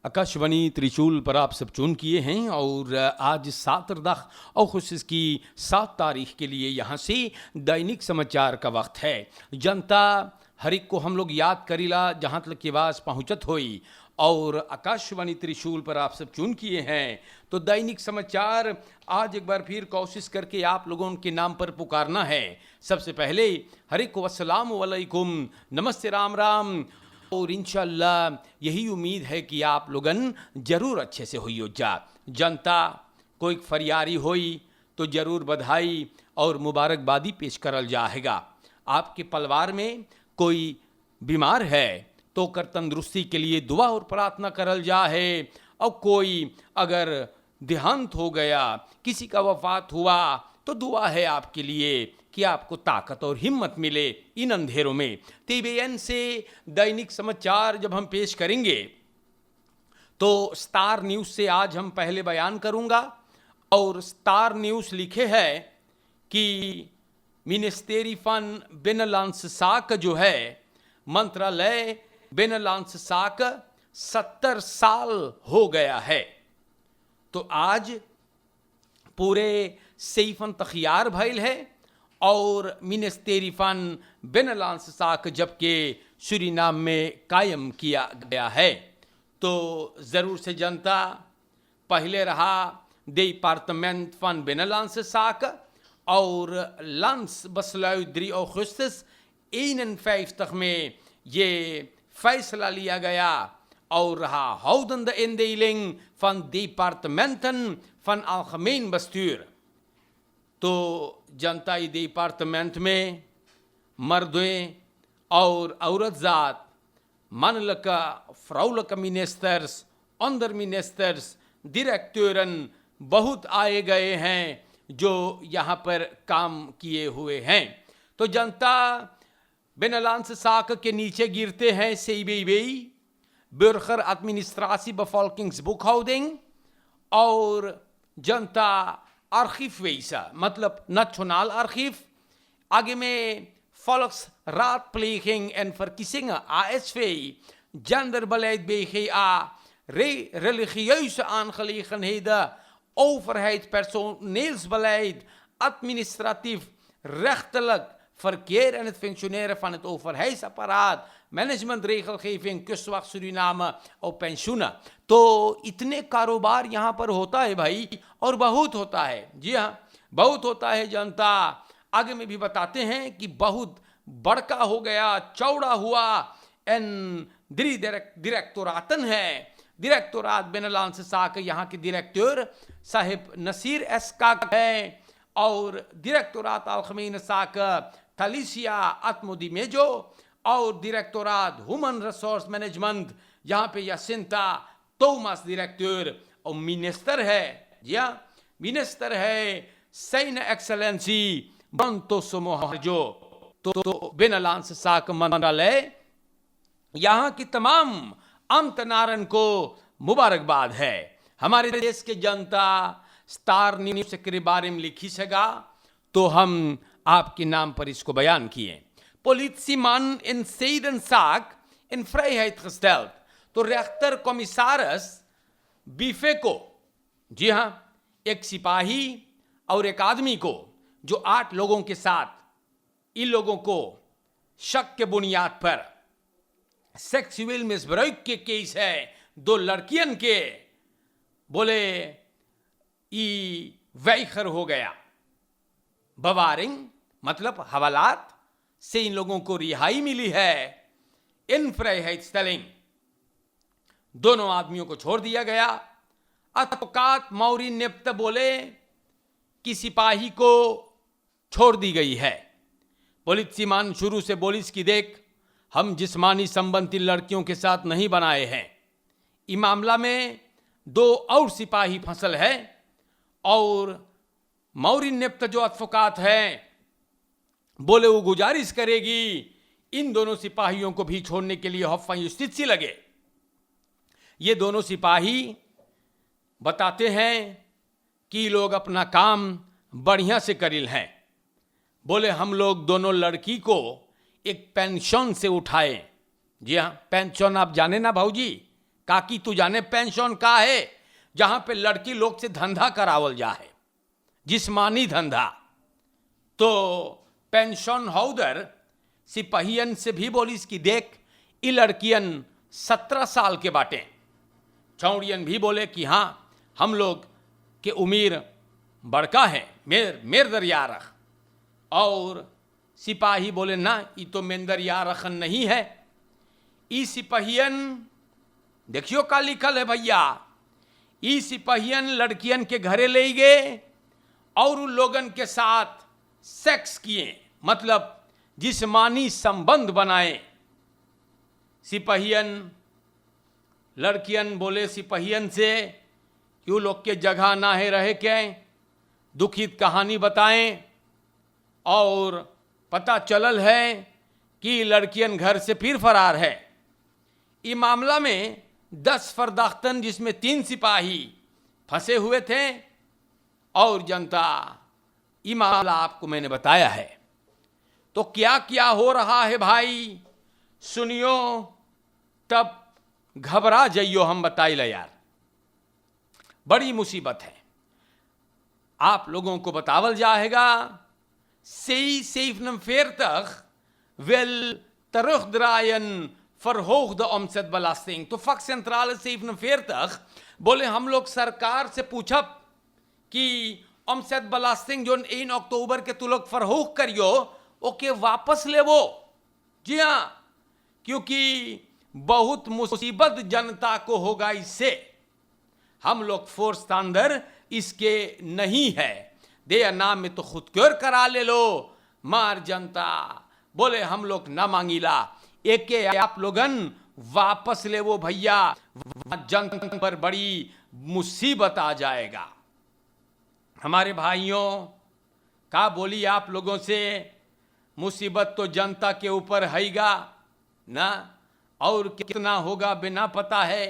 आकाशवाणी त्रिशूल पर आप सब चुन किए हैं और आज 7 रदख अगस्त की 7 तारीख के लिए यहाँ से दैनिक समाचार का वक्त है। जनता हर एक को हम लोग याद करीला जहाँ तक की आवाज़ पहुँचत होई और आकाशवाणी त्रिशूल पर आप सब चुन किए हैं तो दैनिक समाचार आज एक बार फिर कोशिश करके आप लोगों के नाम पर पुकारना है। सबसे पहले हर एक को अस्सलाम वालेकुम, नमस्ते, राम राम और इंशाल्लाह यही उम्मीद है कि आप लोगन जरूर अच्छे से हुई हो जा। जनता कोई फरियारी होई तो जरूर बधाई और मुबारकबादी पेश करल जाएगा। आपके परिवार में कोई बीमार है तो कर तंदुरुस्ती के लिए दुआ और प्रार्थना करल जाए और कोई अगर देहांत हो गया, किसी का वफात हुआ तो दुआ है आपके लिए कि आपको ताकत और हिम्मत मिले इन अंधेरों में। TVN से दैनिक समाचार जब हम पेश करेंगे तो स्टार न्यूज़ से आज हम पहले बयान करूंगा और स्टार न्यूज़ लिखे है कि मिनिस्टेरी फन बिनलांस साक जो है मंत्रालय बिनलांस साक 70 साल हो गया है। तो आज पूरे सेफन तखियार भइल है और मिनिस्टेरी फन बिनलांस साक जबकि सूरीनाम में कायम किया गया है। तो ज़रूर से जनता पहले रहा डिपार्टमेंट फन बिनलांस साक और लंस बसलौद्री अगस्तस 51 में ये फैसला लिया गया और रहा houdende indeling van departementen van algemeen bestuur। तो जनता डिपार्टमेंट में मर्दें और औरत जात मानलका फ्राउलका मिनिस्टर्स, अंडर मिनिस्टर्स, डायरेक्टरन बहुत आए गए हैं जो यहाँ पर काम किए हुए हैं। तो जनता बिनलांस साक के नीचे गिरते हैं CBB, burger administratie bevolkingsboekhouding और जनता archiefwezen मतलब nationaal archief, आगे में volksraadpleging en verkiezingen ASV, genderbeleid BGA, religieuze aangelegenheden, overheid personeelsbeleid, administratief, rechtelijk, verkeer en het functioneren van het overheidsapparaat, management regelgeving, kustwacht Suriname और पेंशुना। तो इतने कारोबार यहाँ पर होता है भाई और बहुत होता है। जी हाँ, बहुत होता है। जनता आगे में भी बताते हैं कि बहुत बड़का हो गया, चौड़ा हुआ एन डायरेक्टोरातन है। डायरेक्टोरात बिनलांस साक यहाँ के डायरेक्टर साहिब नसीर एसकाक है और डायरेक्टोरात अलखमीन साक थलीसिया आत्मोदी मेजो और डायरेक्टोरात ह्यूमन रिसोर्स मैनेजमेंट यहाँ पे यासिंता थॉमस डायरेक्टर और मिनिस्टर है। जी हाँ, मिनिस्टर है सैन एक्सलेंसी बंतो सोमोहाजो। तो बिनलांस साक मंत्रालय यहाँ की तमाम अंतनारन को मुबारकबाद है। हमारे देश के जनता स्टार न्यूज़ के बारे में लिखी सगा तो हम आपके नाम पर इसको बयान किए। Politieman in zedenzaak in vrijheid gesteld। तो rechter-commissaris Bifeko, जी हाँ, एक सिपाही और एक आदमी को जो 8 लोगों के साथ इन लोगों को शक के बुनियाद पर सेक्सुअल मिसब्रेक के केस है, 2 लड़कियन के, बोले ई वैखर हो गया। बवारिंग मतलब हवालात से इन लोगों को रिहाई मिली है। इन फ्राइहाइटस्टेलिंग दोनों आदमियों को छोड़ दिया गया। अतकात मौरी निप्त बोले कि सिपाही को छोड़ दी गई है। पुलिसमान शुरू से बोलिस की देख, हम जिस्मानी संबंधी लड़कियों के साथ नहीं बनाए हैं। इस मामला में 2 और सिपाही फंसल है और मौरी निप्त जो अतफकात है बोले वो गुजारिश करेगी इन दोनों सिपाहियों को भी छोड़ने के लिए हफ्फा स्थित सी लगे। ये दोनों सिपाही बताते हैं कि लोग अपना काम बढ़िया से करिल हैं। बोले हम लोग दोनों लड़की को एक पेंशन से उठाए। जी हाँ, पेंशन आप जाने ना भाऊजी, काकी तू जाने पेंशन का है, जहां पे लड़की लोग से धंधा करावल जा है, जिस्मानी धंधा। तो पेंशन होल्डर सिपहियन से भी बोलिस कि देख ये लड़कियन 17 साल के बाटे। छौड़ियन भी बोले कि हाँ हम लोग के उम्र बड़का है, मेर दरिया रख। और सिपाही बोले ना ये तो मेंदर या रखन नहीं है। ई सिपहियन देखियो का लिखल है भैया, ई सिपहियन लड़कियन के घरे ले गए और उन लोगन के साथ सेक्स किए, मतलब जिस्मानी संबंध बनाए। सिपहियन लड़कियन बोले सिपहियन से कि वो लोग के जगह ना है रहे के, दुखित कहानी बताएं। और पता चलल है कि लड़कियन घर से फिर फरार है। इस मामला में 10 फरदाख्तन जिसमें 3 सिपाही फंसे हुए थे और जनता। ये मामला आपको मैंने बताया है। तो क्या क्या हो रहा है भाई सुनियो, तब घबरा जाइयो, हम बताइला यार, बड़ी मुसीबत है। आप लोगों को बतावल जाएगा। 47 wel terugdraaien verhoogde omzetbelasting. तो फक सेंट्रल 47 बोले हम लोग सरकार से पूछब कि omzetbelasting जो 1 अक्टूबर के तू लोग फरहोग करियो ओके वापस ले वो। जी हाँ, क्योंकि बहुत मुसीबत जनता को होगा इससे। हम लोग फोर्स अंदर इसके नहीं है, दे नाम में तो खुद क्योर करा ले लो। मार जनता बोले हम लोग ना मांगीला, एक आप लोगन वापस ले वो भैया, जनता पर बड़ी मुसीबत आ जाएगा। हमारे भाइयों का बोली आप लोगों से, मुसीबत तो जनता के ऊपर हैगा ना, और कितना होगा बिना पता है।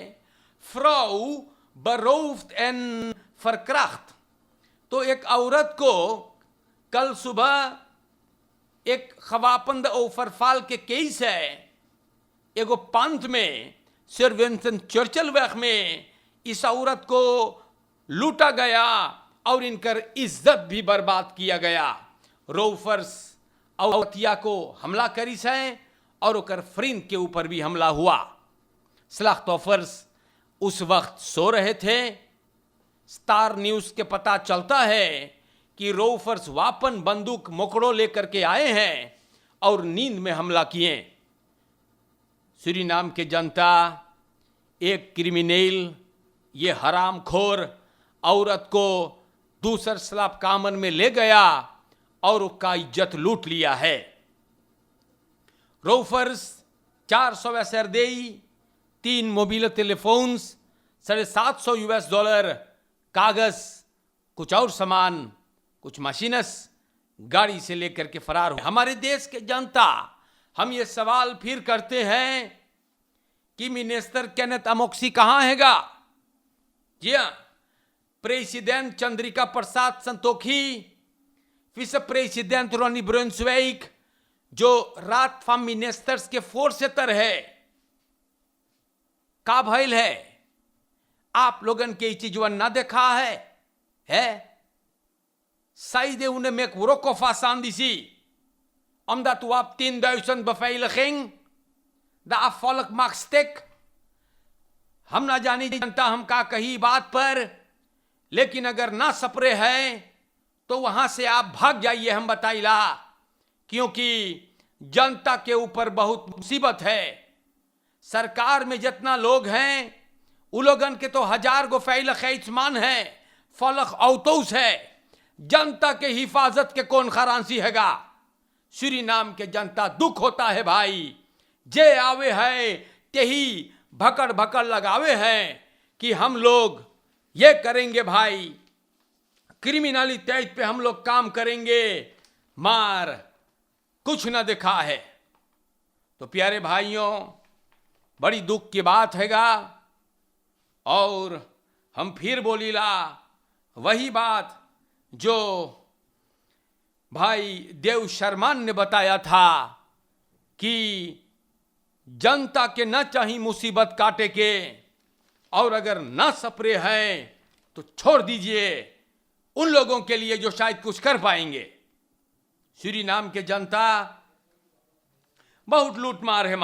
फ्राउ बरोफ्ट एन फरक्राफ्ट, तो एक औरत को कल सुबह एक खवापंद ओफरफाल के केस है, एगो पंथ में सर विंस्टन चर्चिल वक्त में इस औरत को लूटा गया और इनकर इज्जत भी बर्बाद किया गया। रोफर्स औरतिया को हमला करी है और ओकर फ्रेंड के ऊपर भी हमला हुआ। स्लाख्तोफर्स उस वक्त सो रहे थे। स्टार न्यूज के पता चलता है कि रोफर्स वापन बंदूक मोकड़ो लेकर के आए हैं और नींद में हमला किए। सूरीनाम के जनता, एक क्रिमिनल, ये हरामखोर औरत को दूसर सलाब कामन में ले गया और उसका इज्जत लूट लिया है। रोफर्स 400 वैसरदेई, 3 मोबाइल टेलीफोन्स, $750 कागज, कुछ और सामान, कुछ मशीनस गाड़ी से लेकर के फरार हो। हमारे देश के जनता, हम ये सवाल फिर करते हैं कि मिनिस्टर केनेथ अमोक्सी कहां हैगा? जी हां, प्रेसिडेंट चंद्रिका प्रसाद संतोखी, विस प्रेसिडेंट रोनी ब्रुन्सवेक, जो रात फार्म मिनिस्टर्स के फोर्सेटर है, का भइल है? आप लोगन के चीजवन ना देखा है? Zij de une mek wroko fasan disi. Omdat u op 10.000 beveiliging de afvalk mag stik. हम ना जानी जनता हम का कही बात पर, लेकिन अगर ना सपरे है तो वहां से आप भाग जाइए, हम बताइला। क्योंकि जनता के ऊपर बहुत मुसीबत है। सरकार में जितना लोग हैं उन लोगन के तो 1000 गो फैल खैचमान है, फलक औतौस है। जनता के हिफाजत के कौन खरांसी हैगा? सूरीनाम के जनता दुख होता है भाई। जे आवे है तेही भकड़ भकड़ लगावे हैं कि हम लोग ये करेंगे भाई, क्रिमिनलिटी पे हम लोग काम करेंगे, मार कुछ ना दिखा है। तो प्यारे भाइयों, बड़ी दुख की बात हैगा। और हम फिर बोलीला वही बात जो भाई देव शर्मान ने बताया था कि जनता के न चाहिए मुसीबत काटे के, और अगर ना सपरे हैं तो छोड़ दीजिए उन लोगों के लिए जो शायद कुछ कर पाएंगे। सूरीनाम के जनता बहुत लूटमार है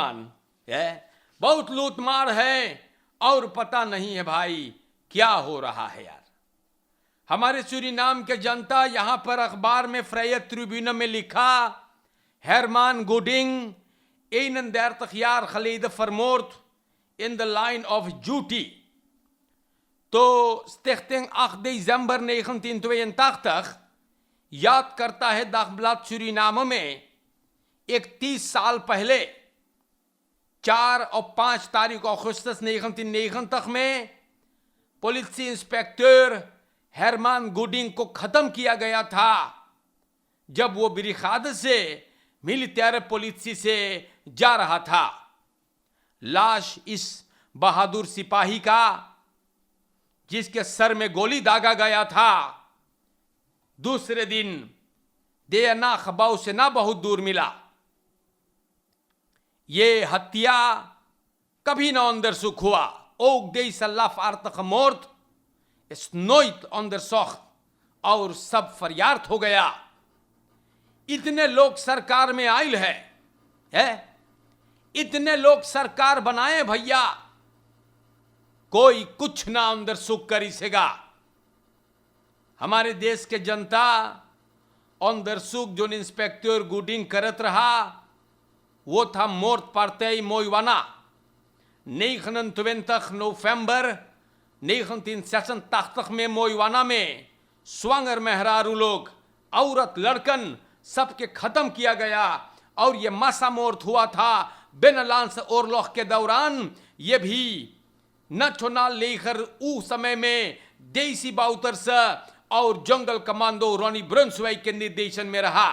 बहुत लूटमार है और पता नहीं है भाई क्या हो रहा है यार। हमारे सूरीनाम के जनता यहां पर अखबार में फ्राइयत ट्रिब्यून में लिखा हेरमान Gooding einen der 30 jaar geleden vermoord in de line of duty. तो स्टिchting 8 दिसंबर 1982 याद करता है दागब्लाद सूरीनाम में 31 साल पहले 4 और 5 तारीख अगस्त 1990 में पुलिस इंस्पेक्टर हेरमान गुडिंग को खत्म किया गया था जब वो बिरिखाद से मिलिटेर पुलिस से जा रहा था। लाश इस बहादुर सिपाही का जिसके सर में गोली दागा गया था दूसरे दिन देना खबाव से ना बहुत दूर मिला। ये हत्या कभी ना onderzoek हुआ। ook deze lafaardige moord is nooit onderzocht और सब फरियाद हो गया। इतने लोग सरकार में आयल है इतने लोग सरकार बनाए भैया कोई कुछ ना अंदर सुख कर सकेगा। हमारे देश के जनता अंदर सुख जो इंस्पेक्टर गुडिंग करत रहा वो था मोर्ट पार्टी मोइवाना 29 नवंबर 1986 में मोइवाना में स्वांगर मेहरारू लोग औरत लड़कन सबके खत्म किया गया और ये मासा मोर्ट हुआ था बेनलांस ओरलोह के दौरान। ये भी नेशनल लेकर उस समय में देसी बाउतर्स और जंगल कमांडो रॉनी ब्रंसवाइक के निर्देशन में रहा।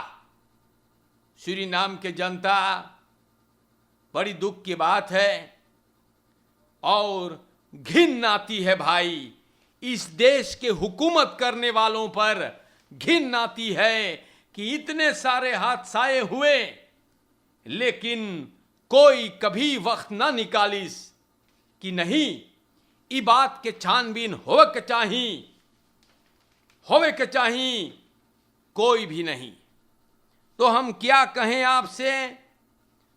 सूरीनाम के जनता बड़ी दुख की बात है और घिन आती है भाई इस देश के हुकूमत करने वालों पर घिन आती है कि इतने सारे हादसाए हुए लेकिन कोई कभी वक्त ना निकालिस कि नहीं ई बात के छानबीन होवे के चाही कोई भी नहीं। तो हम क्या कहें आपसे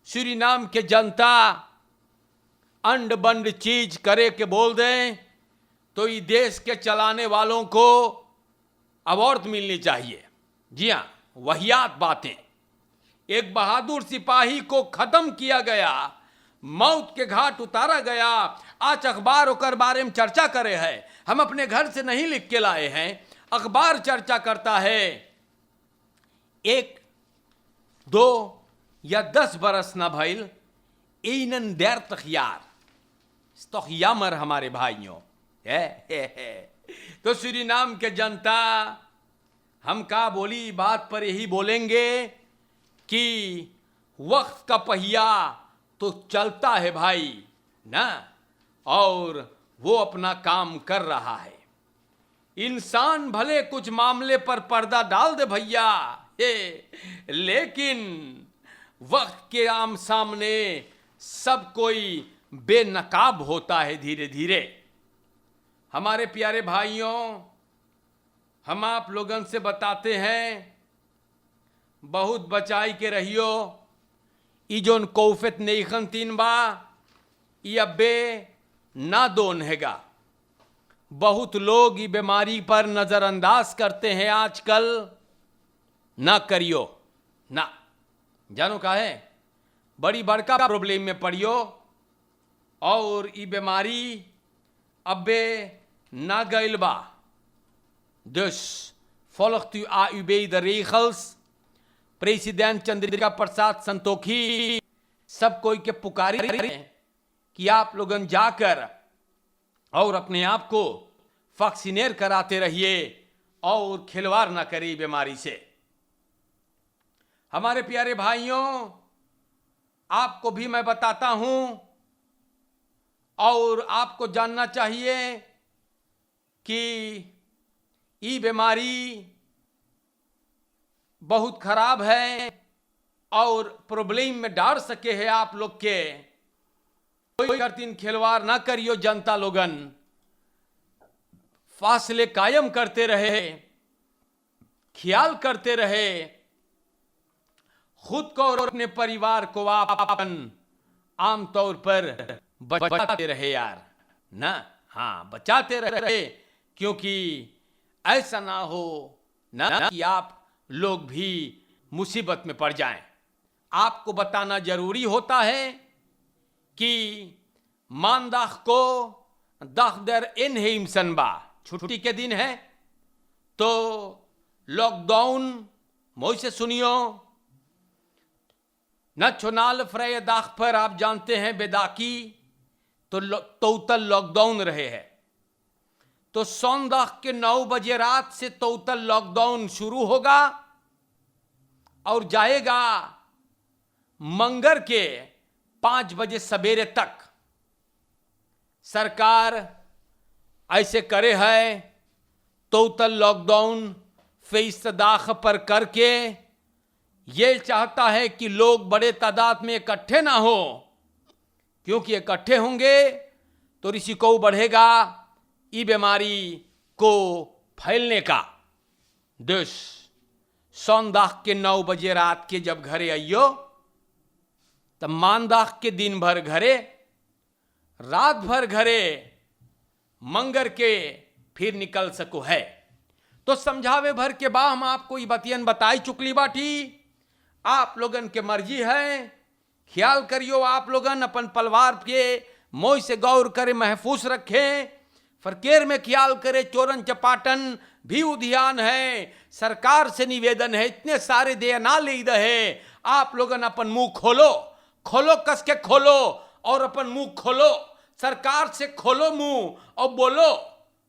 सूरीनाम के जनता अंड बंड चीज करे के बोल दें तो ये देश के चलाने वालों को अवार्ड मिलनी चाहिए। जी हाँ वहियात बातें। एक बहादुर सिपाही को खत्म किया गया मौत के घाट उतारा गया। आज अखबार होकर बारे में चर्चा करे है हम अपने घर से नहीं लिख के लाए हैं अखबार चर्चा करता है। 1 2 या 10 बरस ना भइल 31 jaar toch jammer हमारे भाइयों तो सूरीनाम के जनता हम का बोली बात पर यही बोलेंगे कि वक्त का पहिया तो चलता है भाई ना और वो अपना काम कर रहा है। इंसान भले कुछ मामले पर पर्दा डाल दे भैया लेकिन वक्त के आम सामने सब कोई बेनकाब होता है धीरे धीरे। हमारे प्यारे भाइयों हम आप लोगन से बताते हैं बहुत बचाई के रहियो। ई जोन कोफित नहीं 3 बा ये अब्बे ना दोन हैगा। बहुत लोग ये बीमारी पर नजरअंदाज करते हैं आजकल। ना करियो ना जानो का है बड़ी बड़का प्रॉब्लम में पड़ियो और ये बीमारी अब्बे ना गइल बा। Dus volgt u AUB de regels। President Chandrika Prasad Santokhi सब कोई के पुकारी कि आप लोगन जाकर और अपने आप को वैक्सीनेट कराते रहिए और खिलवाड़ ना करिए बीमारी से। हमारे प्यारे भाइयों आपको भी मैं बताता हूं और आपको जानना चाहिए कि ये बीमारी बहुत खराब है और प्रॉब्लम में डाल सके है आप लोग के। कोई करतीन खिलवाड़ ना करियो जनता लोगन, फासले कायम करते रहे, ख्याल करते रहे, खुद को और अपने परिवार को आपन आमतौर पर बचाते रहे यार ना। हाँ, बचाते रहे, क्योंकि ऐसा ना हो ना कि आप लोग भी मुसीबत में पड़ जाएं। आपको बताना जरूरी होता है कि मानदाख को दाख दर इन हिमसनबा, छुट्टी के दिन है तो लॉकडाउन मोई से सुनियो न चुनाल फ्रय दाख पर आप जानते हैं बेदाकी तो तोतल लॉकडाउन रहे हैं। तो सोमदाख के 9 बजे रात से तोतल लॉकडाउन शुरू होगा और जाएगा मंगर के 5 बजे सवेरे तक। सरकार ऐसे करे है तोतल लॉकडाउन फैसदाख पर करके ये चाहता है कि लोग बड़े तादाद में इकट्ठे ना हो, क्योंकि इकट्ठे होंगे तो रिस्क बढ़ेगा ई बीमारी को फैलने का। देश सोमदाख के 9 बजे रात के जब घरे आइयो तब मानदाख के दिन भर घरे, रात भर घरे, मंगर के फिर निकल सको है। तो समझावे भर के बा हम आपको ये बतियन बताई चुकली बाटी। आप लोगन के मर्जी है, ख्याल करियो आप लोगन अपन परिवार के मोई से गौर करे, महफूज रखें, फरकेर में ख्याल करे, चोरन चपाटन भी उद्यान है। सरकार से निवेदन है, इतने सारे दे ना ले है, आप लोगन अपन मुंह खोलो, खोलो कस के खोलो और अपन मुंह खोलो, सरकार से खोलो मुंह और बोलो,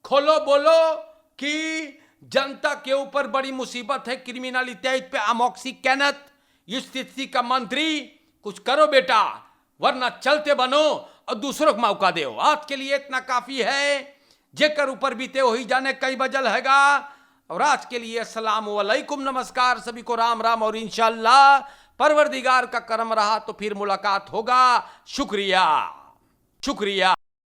खोलो बोलो कि जनता के ऊपर बड़ी मुसीबत है, क्रिमिनलिटी पे अमोक्सी कैनत स्थिति का मंत्री कुछ करो बेटा, वरना चलते बनो और दूसरों को मौका दो। आज के लिए इतना काफी है, जेकर ऊपर बीते वही जाने कई बजल हैगा। और आज के लिए अस्सलाम वालेकुम, नमस्कार, सभी को राम राम, और इंशाअल्लाह परवरदिगार का करम रहा तो फिर मुलाकात होगा। शुक्रिया शुक्रिया।